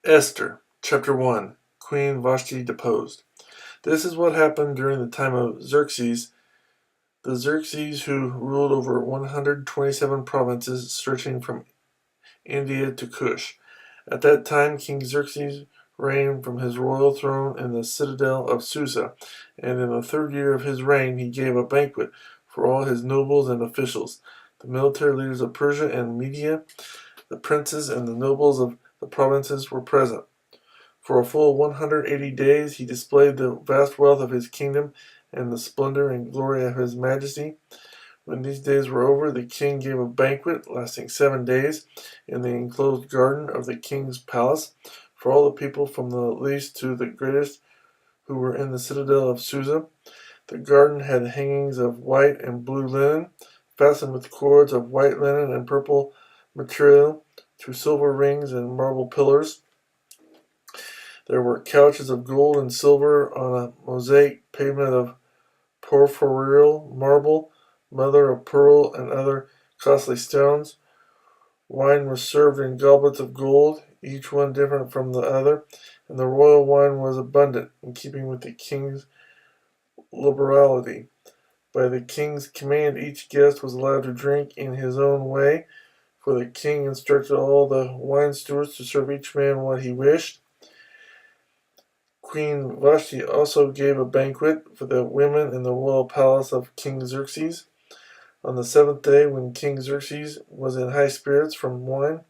Esther, Chapter 1. Queen Vashti deposed. This is what happened during the time of Xerxes, the Xerxes who ruled over 127 provinces stretching from India to Kush. At that time, King Xerxes reigned from his royal throne in the citadel of Susa, and in the third year of his reign he gave a banquet for all his nobles and officials, the military leaders of Persia and Media. The princes and the nobles of the provinces were present. For a full 180 days he displayed the vast wealth of his kingdom and the splendor and glory of his majesty. When these days were over, the king gave a banquet lasting 7 days in the enclosed garden of the king's palace for all the people from the least to the greatest who were in the citadel of Susa. The garden had hangings of white and blue linen, fastened with cords of white linen and purple material to silver rings and marble pillars. There were couches of gold and silver on a mosaic pavement of porphyrial marble, mother of pearl, and other costly stones. Wine was served in goblets of gold, each one different from the other, and the royal wine was abundant, in keeping with the king's liberality. By the king's command, each guest was allowed to drink in his own way, for the king instructed all the wine stewards to serve each man what he wished. Queen Vashti also gave a banquet for the women in the royal palace of King Xerxes. On the 7th day, when King Xerxes was in high spirits from wine,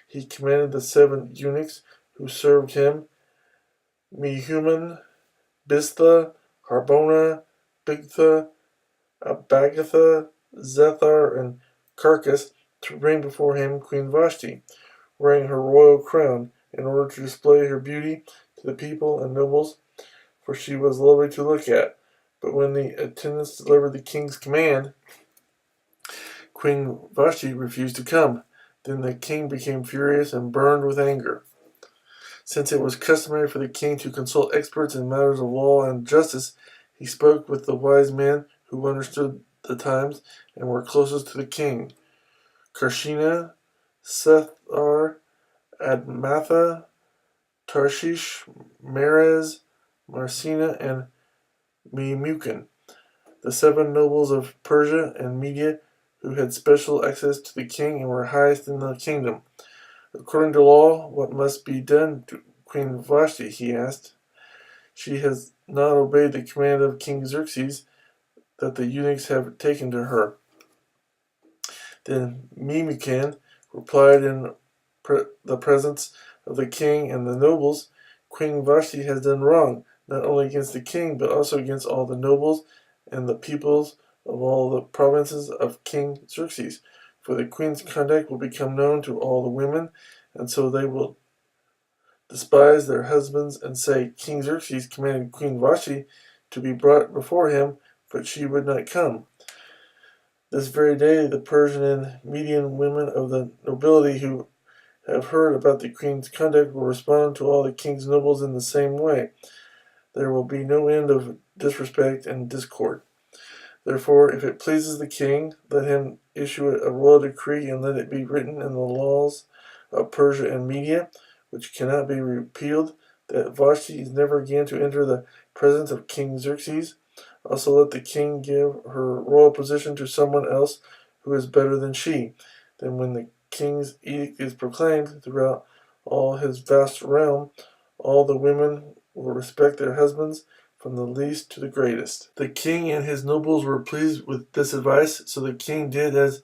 he commanded the 7 eunuchs who served him, Mehuman, Biztha, Harbona, Bigtha, Abagatha, Zethar, and Carcass, to bring before him Queen Vashti, wearing her royal crown, in order to display her beauty to the people and nobles, for she was lovely to look at. But when the attendants delivered the king's command, Queen Vashti refused to come. Then the king became furious and burned with anger. Since it was customary for the king to consult experts in matters of law and justice, he spoke with the wise men who understood the times and were closest to the king: Karshina, Sethar, Admatha, Tarshish, Meres, Marcina, and Memucan, the 7 nobles of Persia and Media who had special access to the king and were highest in the kingdom. According to law, what must be done to Queen Vashti? He asked. She has not obeyed the command of King Xerxes that the eunuchs have taken to her. Then Memucan replied in the presence of the king and the nobles, Queen Vashti has done wrong, not only against the king, but also against all the nobles and the peoples of all the provinces of King Xerxes. For the queen's conduct will become known to all the women, and so they will despise their husbands and say, King Xerxes commanded Queen Vashti to be brought before him, but she would not come. This very day, the Persian and Median women of the nobility who have heard about the queen's conduct will respond to all the king's nobles in the same way. There will be no end of disrespect and discord. Therefore, if it pleases the king, let him issue a royal decree, and let it be written in the laws of Persia and Media, which cannot be repealed, that Vashti is never again to enter the presence of King Xerxes. Also let the king give her royal position to someone else who is better than she. Then when the king's edict is proclaimed throughout all his vast realm, all the women will respect their husbands, from the least to the greatest. The king and his nobles were pleased with this advice, so the king did as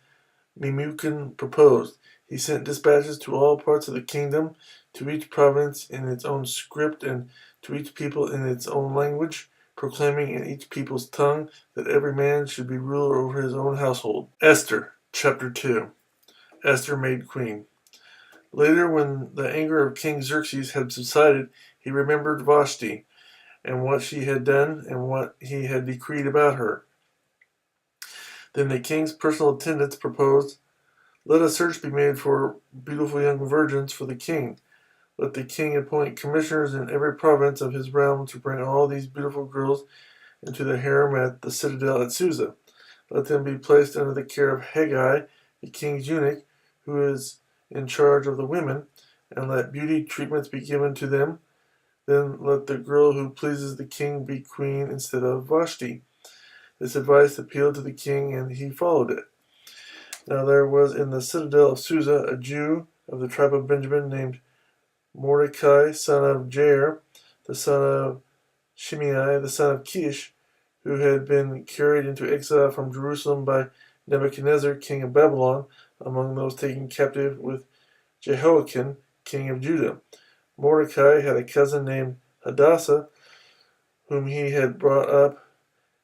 Memucan proposed. He sent dispatches to all parts of the kingdom, to each province in its own script, and to each people in its own language, proclaiming in each people's tongue that every man should be ruler over his own household. Esther, Chapter 2. Esther made queen. Later, when the anger of King Xerxes had subsided, he remembered Vashti, and what she had done, and what he had decreed about her. Then the king's personal attendants proposed, let a search be made for beautiful young virgins for the king. Let the king appoint commissioners in every province of his realm to bring all these beautiful girls into the harem at the citadel at Susa. Let them be placed under the care of Haggai, the king's eunuch, who is in charge of the women. and let beauty treatments be given to them. Then let the girl who pleases the king be queen instead of Vashti." This advice appealed to the king, and he followed it. Now there was in the citadel of Susa a Jew of the tribe of Benjamin named Mordecai, son of Jair, the son of Shimei, the son of Kish, who had been carried into exile from Jerusalem by Nebuchadnezzar, king of Babylon, among those taken captive with Jehoiakim, king of Judah. Mordecai had a cousin named Hadassah, whom he had brought up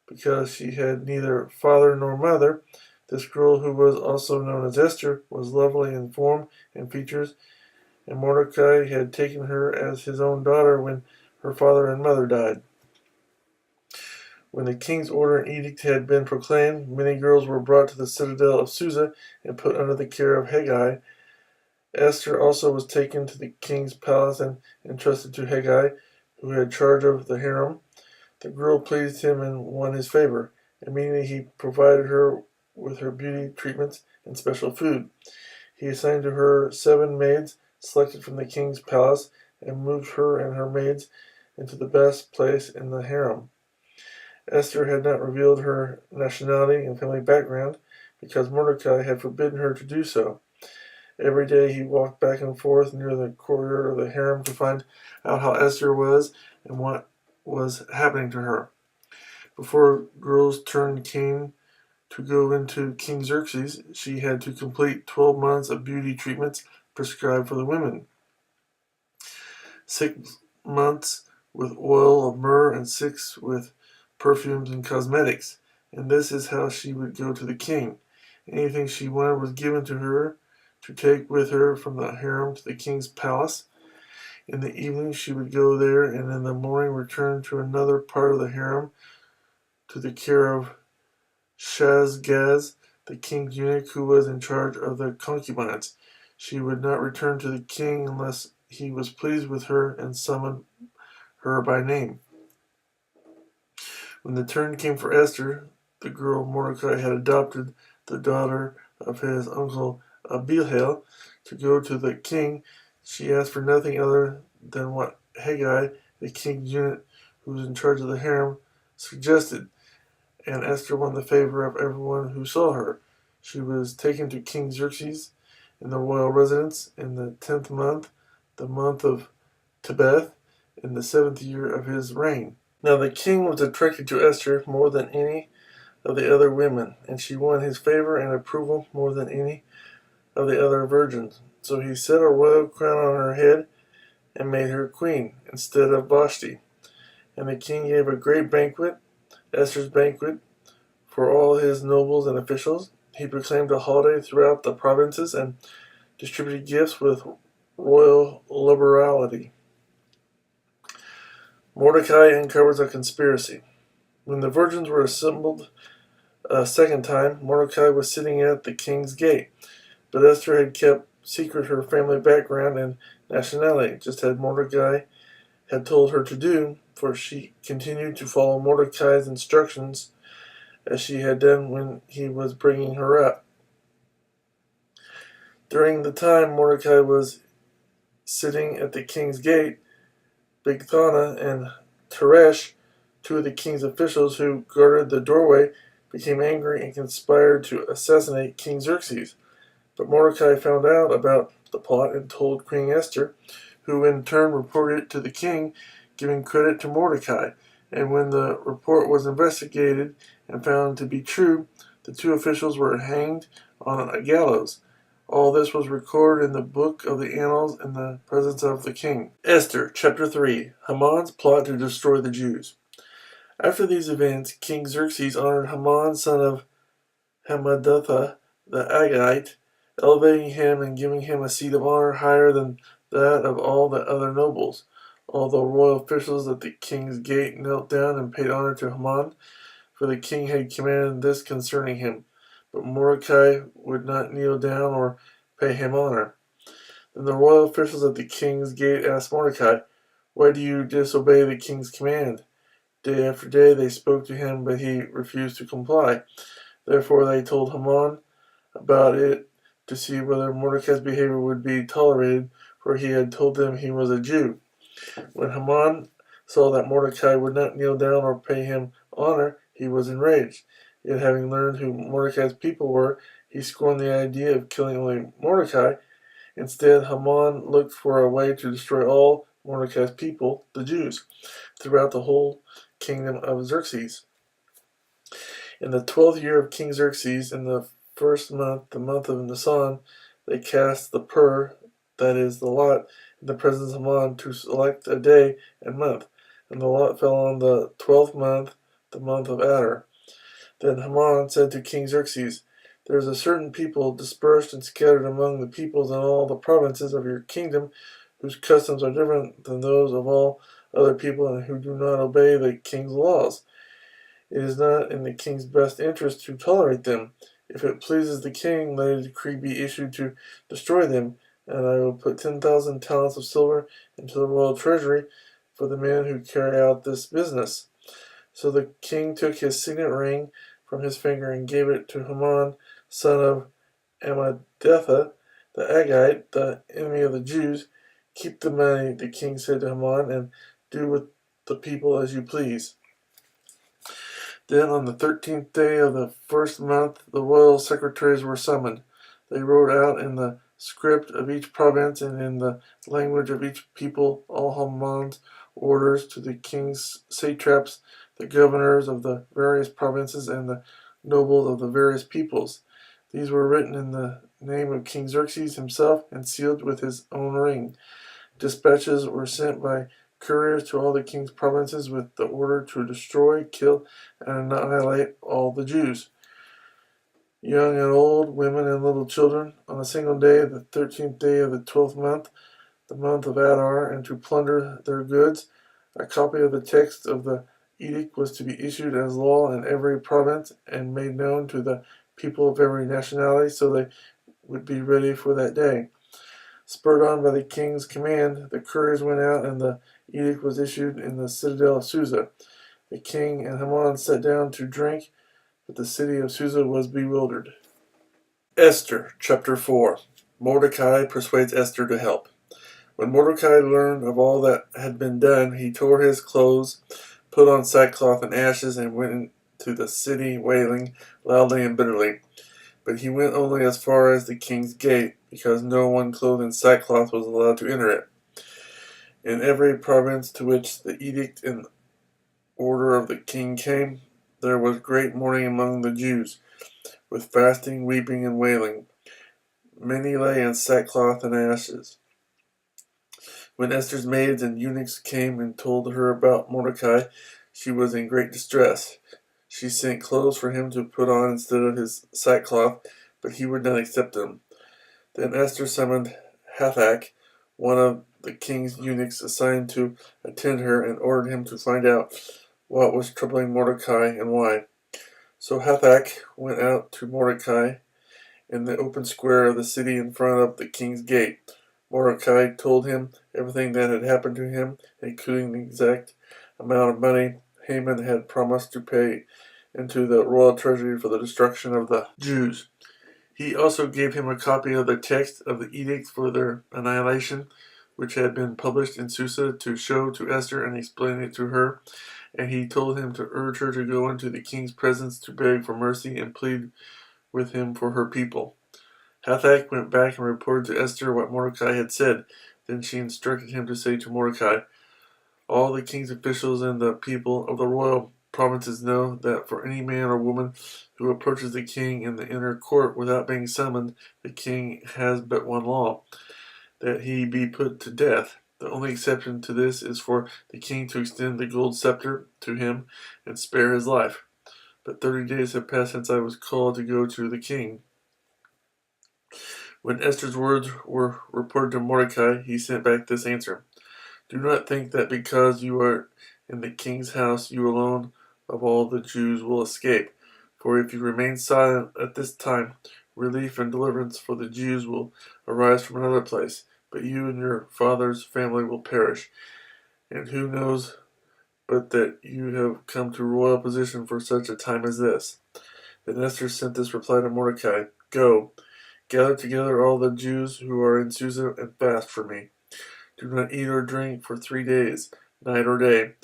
because she had neither father nor mother. This girl, who was also known as Esther, was lovely in form and features, and Mordecai had taken her as his own daughter when her father and mother died. When the king's order and edict had been proclaimed, many girls were brought to the citadel of Susa and put under the care of Hegai. Esther also was taken to the king's palace and entrusted to Hegai, who had charge of the harem. The girl pleased him and won his favor. Immediately he provided her with her beauty treatments and special food. He assigned to her 7 maids selected from the king's palace and moved her and her maids into the best place in the harem. Esther had not revealed her nationality and family background because Mordecai had forbidden her to do so. Every day he walked back and forth near the corridor of the harem to find out how Esther was and what was happening to her. Before girl's turn came to go into King Xerxes, she had to complete 12 months of beauty treatments prescribed for the women. 6 months with oil of myrrh and 6 with perfumes and cosmetics. And this is how she would go to the king. Anything she wanted was given to her to take with her from the harem to the king's palace. In the evening she would go there, and in the morning return to another part of the harem to the care of Shazgaz, the king's eunuch who was in charge of the concubines. She would not return to the king unless he was pleased with her and summoned her by name. When the turn came for Esther, the girl Mordecai had adopted, the daughter of his uncle Abihail, to go to the king. She asked for nothing other than what Hegai, the king's eunuch who was in charge of the harem, suggested, and Esther won the favor of everyone who saw her. She was taken to King Xerxes in the royal residence in the 10th month, the month of Tebeth, in the 7th year of his reign. Now the king was attracted to Esther more than any of the other women, and she won his favor and approval more than any of the other virgins. So he set a royal crown on her head and made her queen instead of Vashti. And the king gave a great banquet, Esther's banquet, for all his nobles and officials. He proclaimed a holiday throughout the provinces and distributed gifts with royal liberality. Mordecai uncovers a conspiracy. When the virgins were assembled a second time, Mordecai was sitting at the king's gate. But Esther had kept secret her family background and nationality, just as Mordecai had told her to do, for she continued to follow Mordecai's instructions as she had done when he was bringing her up. During the time Mordecai was sitting at the king's gate, Bigthana and Teresh, 2 of the king's officials who guarded the doorway, became angry and conspired to assassinate King Xerxes. But Mordecai found out about the plot and told Queen Esther, who in turn reported it to the king, giving credit to Mordecai. And when the report was investigated and found to be true, the 2 officials were hanged on a gallows. All this was recorded in the book of the annals in the presence of the king. Esther, chapter 3. Haman's plot to destroy the Jews. After these events, King Xerxes honored Haman, son of Hammedatha the Agagite, elevating him and giving him a seat of honor higher than that of all the other nobles. All the royal officials at the king's gate knelt down and paid honor to Haman, for the king had commanded this concerning him. But Mordecai would not kneel down or pay him honor. Then the royal officials at the king's gate asked Mordecai, "Why do you disobey the king's command?" Day after day they spoke to him, but he refused to comply. Therefore they told Haman about it to see whether Mordecai's behavior would be tolerated, for he had told them he was a Jew. When Haman saw that Mordecai would not kneel down or pay him honor, he was enraged. Yet having learned who Mordecai's people were, he scorned the idea of killing only Mordecai. Instead, Haman looked for a way to destroy all Mordecai's people, the Jews, throughout the whole kingdom of Xerxes. In the 12th year of King Xerxes, in the first month, the month of Nisan, they cast the pur, that is, the lot, in the presence of Haman to select a day and month. And the lot fell on the 12th month, the month of Adar. Then Haman said to King Xerxes, "There is a certain people dispersed and scattered among the peoples in all the provinces of your kingdom, whose customs are different than those of all other people, and who do not obey the king's laws. It is not in the king's best interest to tolerate them. If it pleases the king, let a decree be issued to destroy them, and I will put 10,000 talents of silver into the royal treasury for the men who carry out this business." So the king took his signet ring from his finger and gave it to Haman, son of Hammedatha, the Agagite, the enemy of the Jews. "Keep the money," the king said to Haman, "and do with the people as you please." Then on the 13th day of the first month, the royal secretaries were summoned. They wrote out in the script of each province and in the language of each people all Haman's orders to the king's satraps, the governors of the various provinces, and the nobles of the various peoples. These were written in the name of King Xerxes himself and sealed with his own ring. Dispatches were sent by couriers to all the king's provinces with the order to destroy, kill, and annihilate all the Jews, young and old, women and little children, on a single day, the 13th day of the 12th month, the month of Adar, and to plunder their goods. A copy of the text of the edict was to be issued as law in every province and made known to the people of every nationality, so they would be ready for that day. Spurred on by the king's command, the couriers went out, and the edict was issued in the citadel of Susa. The king and Haman sat down to drink, but the city of Susa was bewildered. Esther, chapter 4. Mordecai persuades Esther to help. When Mordecai learned of all that had been done, he tore his clothes, put on sackcloth and ashes, and went into the city wailing loudly and bitterly. But he went only as far as the king's gate, because no one clothed in sackcloth was allowed to enter it. In every province to which the edict and order of the king came, there was great mourning among the Jews, with fasting, weeping, and wailing. Many lay in sackcloth and ashes. When Esther's maids and eunuchs came and told her about Mordecai, she was in great distress. She sent clothes for him to put on instead of his sackcloth, but he would not accept them. Then Esther summoned Hathach, one of the king's eunuchs assigned to attend her, and ordered him to find out what was troubling Mordecai and why. So Hathach went out to Mordecai in the open square of the city in front of the king's gate. Mordecai told him everything that had happened to him, including the exact amount of money Haman had promised to pay into the royal treasury for the destruction of the Jews. He also gave him a copy of the text of the edict for their annihilation, which had been published in Susa, to show to Esther and explain it to her, and he told him to urge her to go into the king's presence to beg for mercy and plead with him for her people. Hathach went back and reported to Esther what Mordecai had said. Then she instructed him to say to Mordecai, "All the king's officials and the people of the royal provinces know that for any man or woman who approaches the king in the inner court without being summoned, the king has but one law, that he be put to death. The only exception to this is for the king to extend the gold scepter to him and spare his life. But 30 days have passed since I was called to go to the king." When Esther's words were reported to Mordecai, he sent back this answer: "Do not think that because you are in the king's house, you alone of all the Jews will escape. For if you remain silent at this time, relief and deliverance for the Jews will arise from another place, but you and your father's family will perish. And who knows but that you have come to royal position for such a time as this?" Then Esther sent this reply to Mordecai: "Go, Gather together all the Jews who are in Susa and fast for me. Do not eat or drink for 3 days, night or day.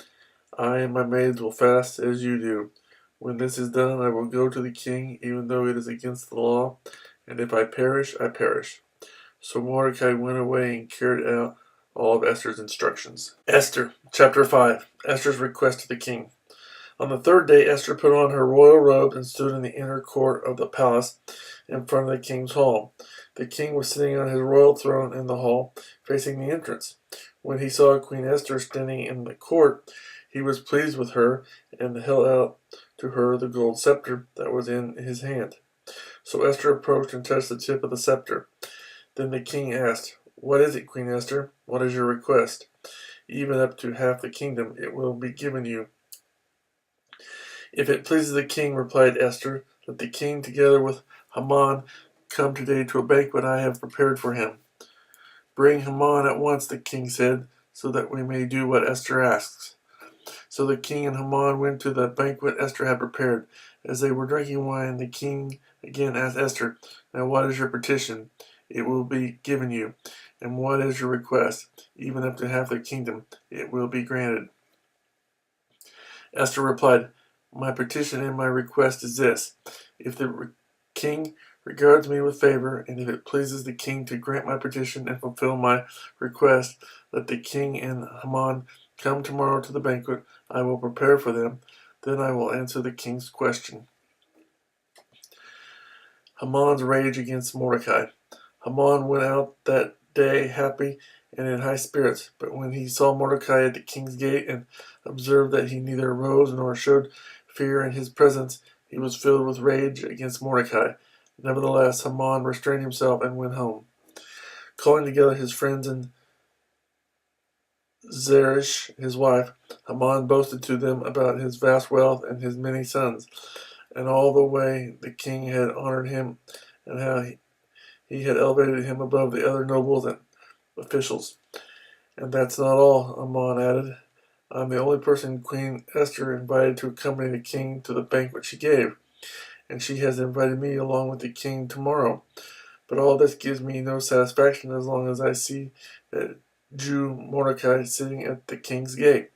I and my maids will fast as you do. When this is done, I will go to the king, even though it is against the law, and if I perish, I perish." So Mordecai went away and carried out all of Esther's instructions. Esther, chapter 5. Esther's request to the king. On the third day, Esther put on her royal robe and stood in the inner court of the palace in front of the king's hall. The king was sitting on his royal throne in the hall, facing the entrance. When he saw Queen Esther standing in the court, he was pleased with her and held out to her the gold scepter that was in his hand. So Esther approached and touched the tip of the scepter. Then the king asked, "What is it, Queen Esther? What is your request?" "Even up to half the kingdom it will be given you." "If it pleases the king," replied Esther, "let the king, together with Haman, come today to a banquet I have prepared for him." "Bring Haman at once," the king said, "so that we may do what Esther asks." So the king and Haman went to the banquet Esther had prepared. As they were drinking wine, the king again asked Esther, "Now what is your petition? It will be given you. And what is your request? Even up to half the kingdom, it will be granted." Esther replied, "My petition and my request is this. If the king regards me with favor, and if it pleases the king to grant my petition and fulfill my request, let the king and Haman come tomorrow to the banquet I will prepare for them. Then I will answer the king's question." Haman's rage against Mordecai. Haman went out that day happy and in high spirits, but when he saw Mordecai at the king's gate and observed that he neither rose nor showed fear in his presence, he was filled with rage against Mordecai. Nevertheless, Haman restrained himself and went home. Calling together his friends and Zeresh, his wife, Haman boasted to them about his vast wealth and his many sons, and all the way the king had honored him, and how he had elevated him above the other nobles and officials. "And that's not all," Haman added. "I'm the only person Queen Esther invited to accompany the king to the banquet she gave, and she has invited me along with the king tomorrow. But all this gives me no satisfaction as long as I see that Jew Mordecai sitting at the king's gate."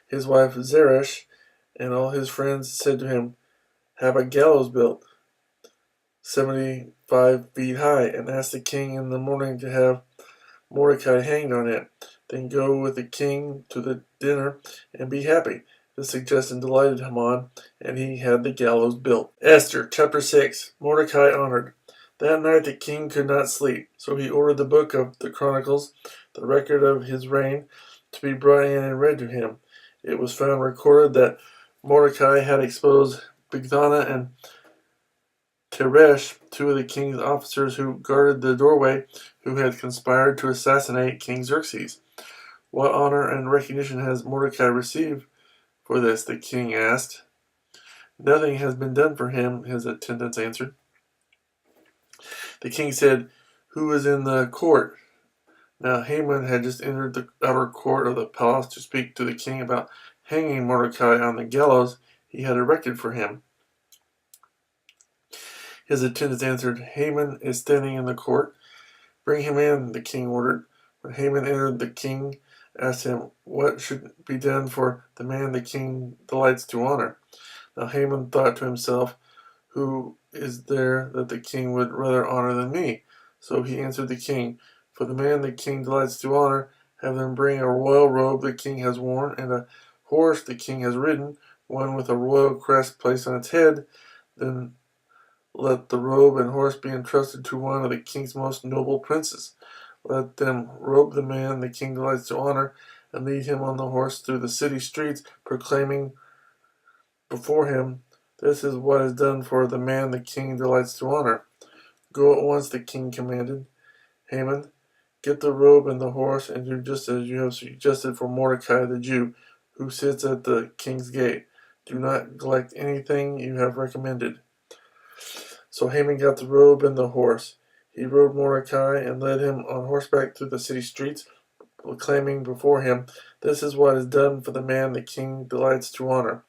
His wife Zeresh and all his friends said to him, "Have a gallows built 75 feet high, and ask the king in the morning to have Mordecai hanged on it. Then go with the king to the dinner and be happy." This suggestion delighted Haman, and he had the gallows built. Esther, chapter 6. Mordecai honored. That night the king could not sleep, so he ordered the book of the Chronicles, the record of his reign, to be brought in and read to him. It was found recorded that Mordecai had exposed Bigthana and Teresh, two of the king's officers who guarded the doorway, who had conspired to assassinate King Xerxes. "What honor and recognition has Mordecai received for this?" the king asked. "Nothing has been done for him," his attendants answered. The king said, "Who is in the court?" Now Haman had just entered the outer court of the palace to speak to the king about hanging Mordecai on the gallows he had erected for him. His attendants answered, "Haman is standing in the court." "Bring him in," the king ordered. When Haman entered, the king asked him what should be done for the man the king delights to honor. Now Haman thought to himself, "Who is there that the king would rather honor than me?" So he answered the king, "For the man the king delights to honor, have them bring a royal robe the king has worn, and a horse the king has ridden, one with a royal crest placed on its head. Then let the robe and horse be entrusted to one of the king's most noble princes. Let them robe the man the king delights to honor, and lead him on the horse through the city streets, proclaiming before him, 'This is what is done for the man the king delights to honor.'" "Go at once," the king commanded. "Haman, get the robe and the horse, and do just as you have suggested for Mordecai the Jew, who sits at the king's gate. Do not neglect anything you have recommended." So Haman got the robe and the horse. He rode Mordecai and led him on horseback through the city streets, proclaiming before him, "This is what is done for the man the king delights to honor."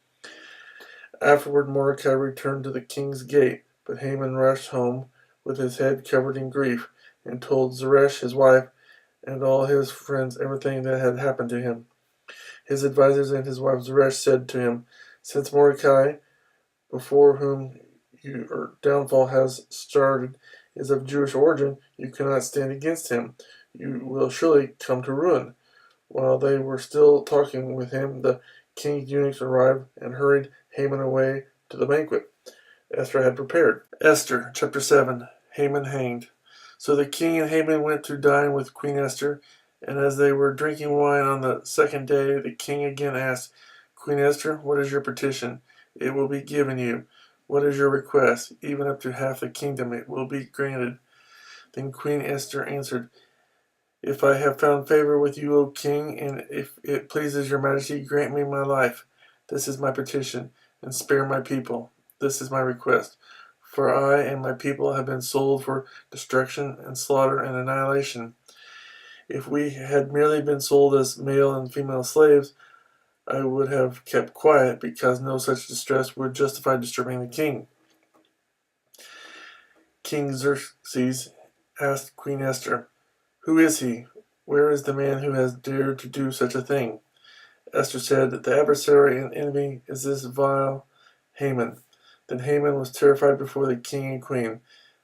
Afterward Mordecai returned to the king's gate, but Haman rushed home with his head covered in grief, and told Zeresh his wife and all his friends everything that had happened to him. His advisers and his wife Zeresh said to him, "Since Mordecai, before whom your downfall has started, is of Jewish origin, you cannot stand against him. You will surely come to ruin." While they were still talking with him, the king's eunuchs arrived and hurried Haman away to the banquet Esther had prepared. Esther, chapter 7. Haman hanged. So the king and Haman went to dine with Queen Esther, and as they were drinking wine on the second day, the king again asked, "Queen Esther, what is your petition? It will be given you. What is your request? Even up to half the kingdom it will be granted." Then Queen Esther answered, "If I have found favor with you, O king, and if it pleases your majesty, grant me my life. This is my petition, and spare my people. This is my request. For I and my people have been sold for destruction and slaughter and annihilation. If we had merely been sold as male and female slaves, I would have kept quiet, because no such distress would justify disturbing the king." King Xerxes asked Queen Esther, "Who is he? Where is the man who has dared to do such a thing?" Esther said, "The adversary and enemy is this vile Haman." Then Haman was terrified before the king and queen.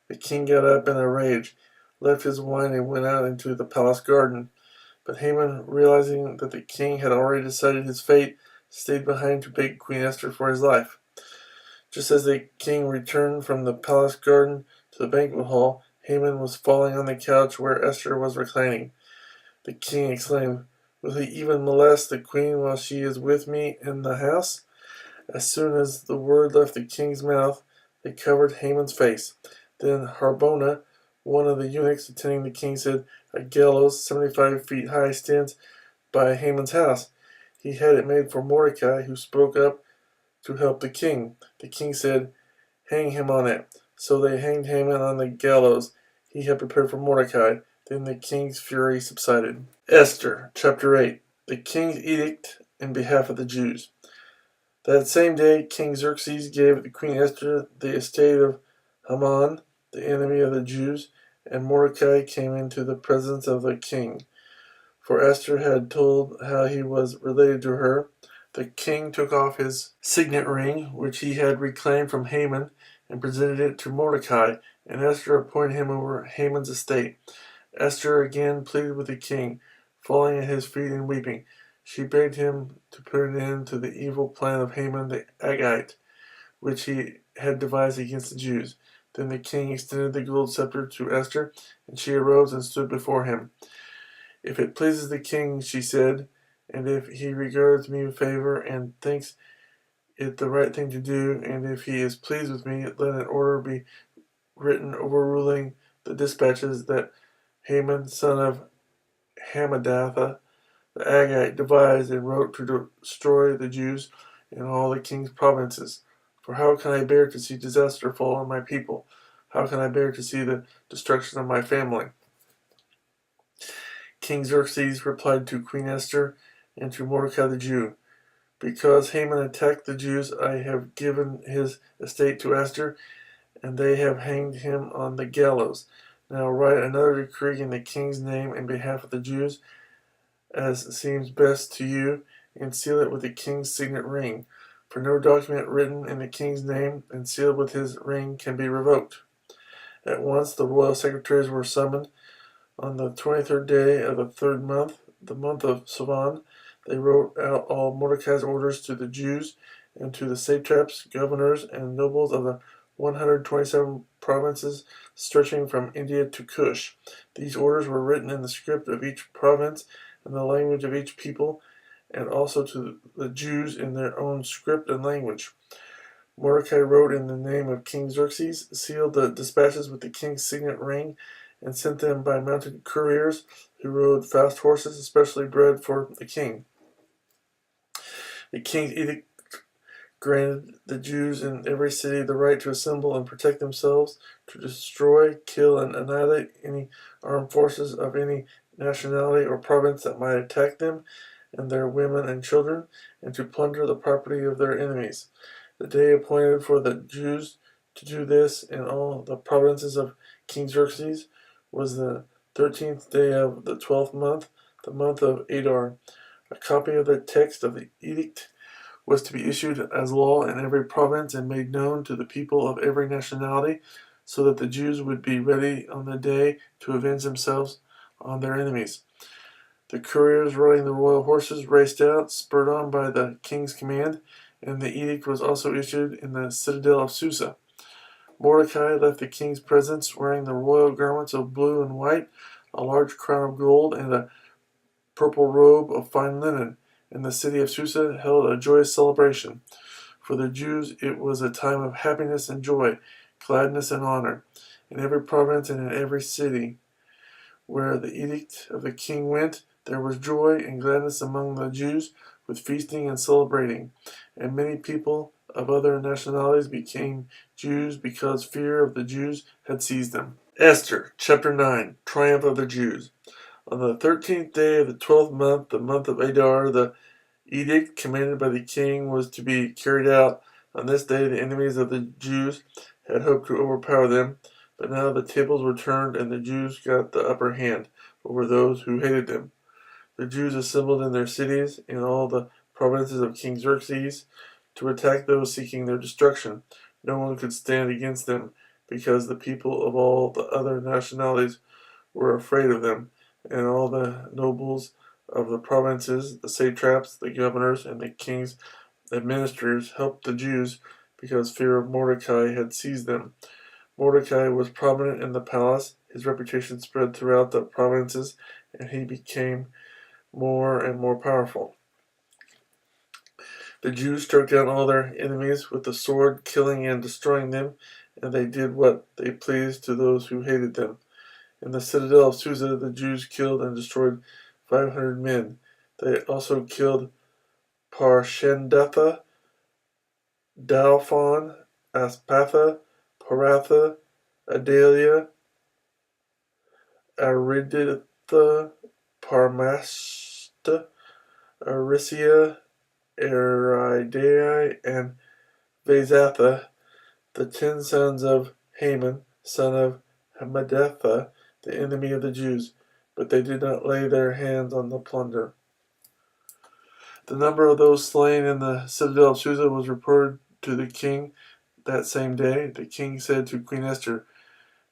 The king got up in a rage, left his wine, and went out into the palace garden. But Haman, realizing that the king had already decided his fate, stayed behind to beg Queen Esther for his life. Just as the king returned from the palace garden to the banquet hall, Haman was falling on the couch where Esther was reclining. The king exclaimed, "Will he even molest the queen while she is with me in the house?" As soon as the word left the king's mouth, they covered Haman's face. Then Harbona, one of the eunuchs attending the king, said, "A gallows 75 feet high stands by Haman's house. He had it made for Mordecai, who spoke up to help the king." The king said, "Hang him on it." So they hanged Haman on the gallows he had prepared for Mordecai. Then the king's fury subsided. Esther, chapter 8. The king's edict in behalf of the Jews. That same day, King Xerxes gave Queen Esther the estate of Haman, the enemy of the Jews, and Mordecai came into the presence of the king. For Esther had told how he was related to her. The king took off his signet ring, which he had reclaimed from Haman, and presented it to Mordecai, and Esther appointed him over Haman's estate. Esther again pleaded with the king, falling at his feet and weeping. She begged him to put an end to the evil plan of Haman the Agagite, which he had devised against the Jews. Then the king extended the gold scepter to Esther, and she arose and stood before him. "If it pleases the king," she said, "and if he regards me with favor and thinks it the right thing to do, and if he is pleased with me, let an order be written overruling the dispatches that Haman, son of Hammedatha, the Agagite, devised and wrote to destroy the Jews in all the king's provinces. For how can I bear to see disaster fall on my people? How can I bear to see the destruction of my family?" King Xerxes replied to Queen Esther and to Mordecai the Jew, "Because Haman attacked the Jews, I have given his estate to Esther, and they have hanged him on the gallows. Now write another decree in the king's name in behalf of the Jews, as seems best to you, and seal it with the king's signet ring. For no document written in the king's name and sealed with his ring can be revoked." At once the royal secretaries were summoned. On the 23rd day of the third month, the month of Sivan, they wrote out all Mordecai's orders to the Jews and to the satraps, governors, and nobles of the 127 provinces stretching from India to Cush. These orders were written in the script of each province and the language of each people, and also to the Jews in their own script and language. Mordecai wrote in the name of King Xerxes, sealed the dispatches with the king's signet ring, and sent them by mounted couriers who rode fast horses, especially bred for the king. The king's edict granted the Jews in every city the right to assemble and protect themselves, to destroy, kill, and annihilate any armed forces of any nationality or province that might attack them and their women and children, and to plunder the property of their enemies. The day appointed for the Jews To do this in all the provinces of King Xerxes was the 13th day of the 12th month, the month of Adar. A copy of the text of the edict was to be issued as law in every province and made known to the people of every nationality, so that the Jews would be ready on the day to avenge themselves on their enemies. The couriers riding the royal horses raced out, spurred on by the king's command, and the edict was also issued in the citadel of Susa. Mordecai left the king's presence wearing the royal garments of blue and white, a large crown of gold, and a purple robe of fine linen, and the city of Susa held a joyous celebration. For the Jews it was a time of happiness and joy, gladness and honor. In every province and in every city where the edict of the king went, there was joy and gladness among the Jews, with feasting and celebrating. And many people of other nationalities became Jews because fear of the Jews had seized them. Esther, chapter 9, Triumph of the Jews. On the 13th day of the 12th month, the month of Adar, the edict commanded by the king was to be carried out. On this day, the enemies of the Jews had hoped to overpower them, but now the tables were turned and the Jews got the upper hand over those who hated them. The Jews assembled in their cities in all the provinces of King Xerxes to attack those seeking their destruction. No one could stand against them, because the people of all the other nationalities were afraid of them, and all the nobles of the provinces, the satraps, the governors, and the king's administrators helped the Jews because fear of Mordecai had seized them. Mordecai was prominent in the palace. His reputation spread throughout the provinces, and he became more and more powerful. The Jews struck down all their enemies with the sword, killing and destroying them, and they did what they pleased to those who hated them. In the citadel of Susa, the Jews killed and destroyed 500 men. They also killed Parshendatha, Dalphon, Aspatha, Paratha, Adalia, Ariditha, Parmashta, Arisia, Eridai, and Vazatha, the 10 sons of Haman, son of Hammedatha, the enemy of the Jews, but they did not lay their hands on the plunder. The number of those slain in the citadel of Susa was reported to the king that same day. The king said to Queen Esther,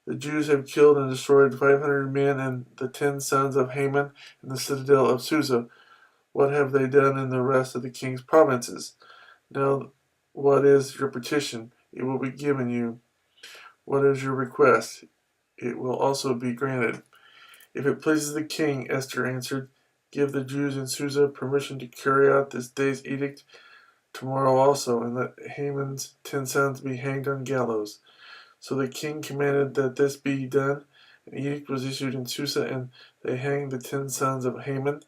"The Jews have killed and destroyed 500 men and the 10 sons of Haman in the citadel of Susa. What have they done in the rest of the king's provinces? Now, what is your petition? It will be given you. What is your request? It will also be granted." "If it pleases the king," Esther answered, "give the Jews in Susa permission to carry out this day's edict tomorrow also, and let Haman's 10 sons be hanged on gallows." So the king commanded that this be done. An edict was issued in Susa, and they hanged the 10 sons of Haman.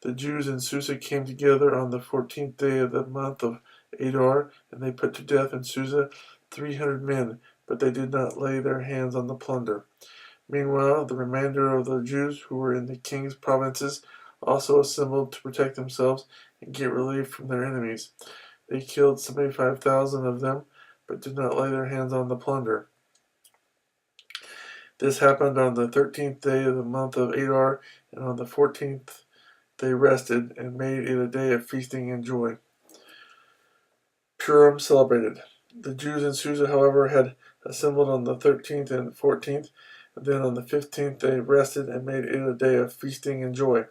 The Jews in Susa came together on the 14th day of the month of Adar, and they put to death in Susa 300 men, but they did not lay their hands on the plunder. Meanwhile, the remainder of the Jews who were in the king's provinces also assembled to protect themselves and get relief from their enemies. They killed 75,000 of them, but did not lay their hands on the plunder. This happened on the 13th day of the month of Adar, and on the 14th they rested and made it a day of feasting and joy. Purim celebrated. The Jews in Susa, however, had assembled on the 13th and 14th, and then on the 15th they rested and made it a day of feasting and joy.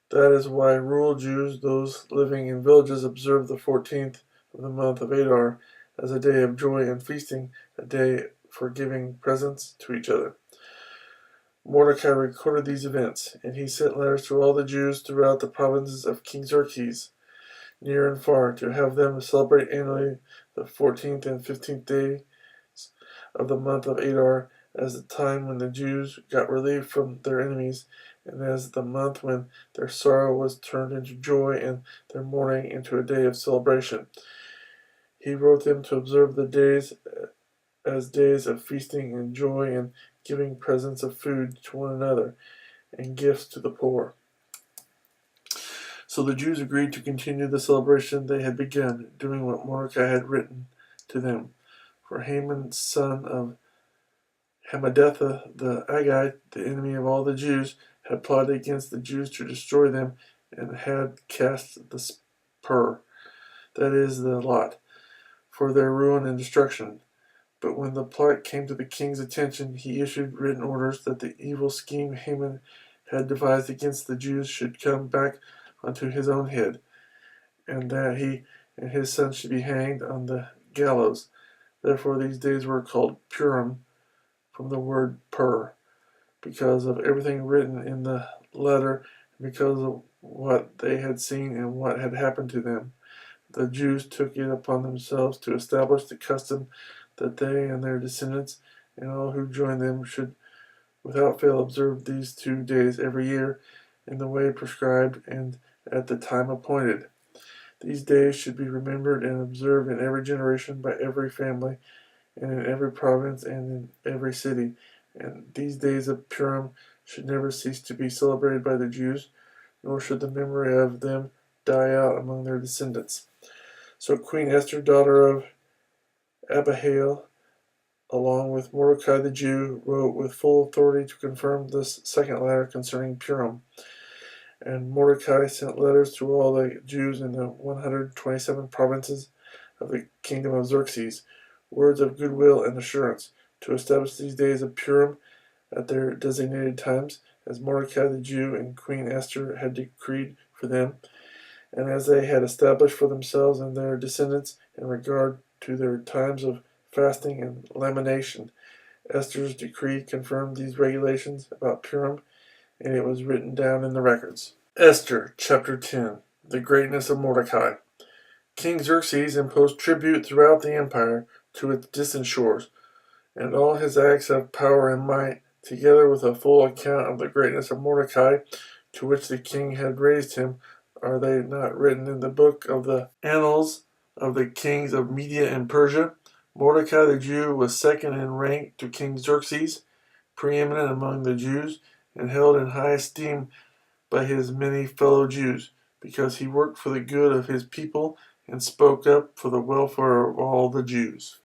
That is why rural Jews, those living in villages, observe the 14th of the month of Adar as a day of joy and feasting, a day for giving presents to each other. Mordecai recorded these events, and he sent letters to all the Jews throughout the provinces of King Xerxes, near and far, to have them celebrate annually the 14th and 15th days of the month of Adar as the time when the Jews got relief from their enemies, and as the month when their sorrow was turned into joy and their mourning into a day of celebration. He wrote them to observe the days as days of feasting and joy and giving presents of food to one another and gifts to the poor. So the Jews agreed to continue the celebration they had begun, doing what Mordecai had written to them. For Haman, son of Hammedatha the Agagite, the enemy of all the Jews, had plotted against the Jews to destroy them, and had cast the spur, that is, the lot, for their ruin and destruction. But when the plot came to the king's attention, he issued written orders that the evil scheme Haman had devised against the Jews should come back onto his own head, and that he and his son should be hanged on the gallows. Therefore these days were called Purim, from the word pur, because of everything written in the letter, and because of what they had seen and what had happened to them. The Jews took it upon themselves to establish the custom that they and their descendants and all who join them should without fail observe these 2 days every year in the way prescribed and at the time appointed. These days should be remembered and observed in every generation by every family and in every province and in every city. And these days of Purim should never cease to be celebrated by the Jews, nor should the memory of them die out among their descendants. So Queen Esther, daughter of Abihail, along with Mordecai the Jew, wrote with full authority to confirm this second letter concerning Purim. And Mordecai sent letters to all the Jews in the 127 provinces of the kingdom of Xerxes, words of goodwill and assurance, to establish these days of Purim at their designated times, as Mordecai the Jew and Queen Esther had decreed for them, and as they had established for themselves and their descendants in regard to their times of fasting and lamentation. Esther's decree confirmed these regulations about Purim, and it was written down in the records. Esther, chapter 10. The greatness of Mordecai. King Xerxes imposed tribute throughout the empire to its distant shores, and all his acts of power and might, together with a full account of the greatness of Mordecai, to which the king had raised him, are they not written in the book of the annals of the kings of Media and Persia? Mordecai the Jew was second in rank to King Xerxes, preeminent among the Jews, and held in high esteem by his many fellow Jews, because he worked for the good of his people and spoke up for the welfare of all the Jews.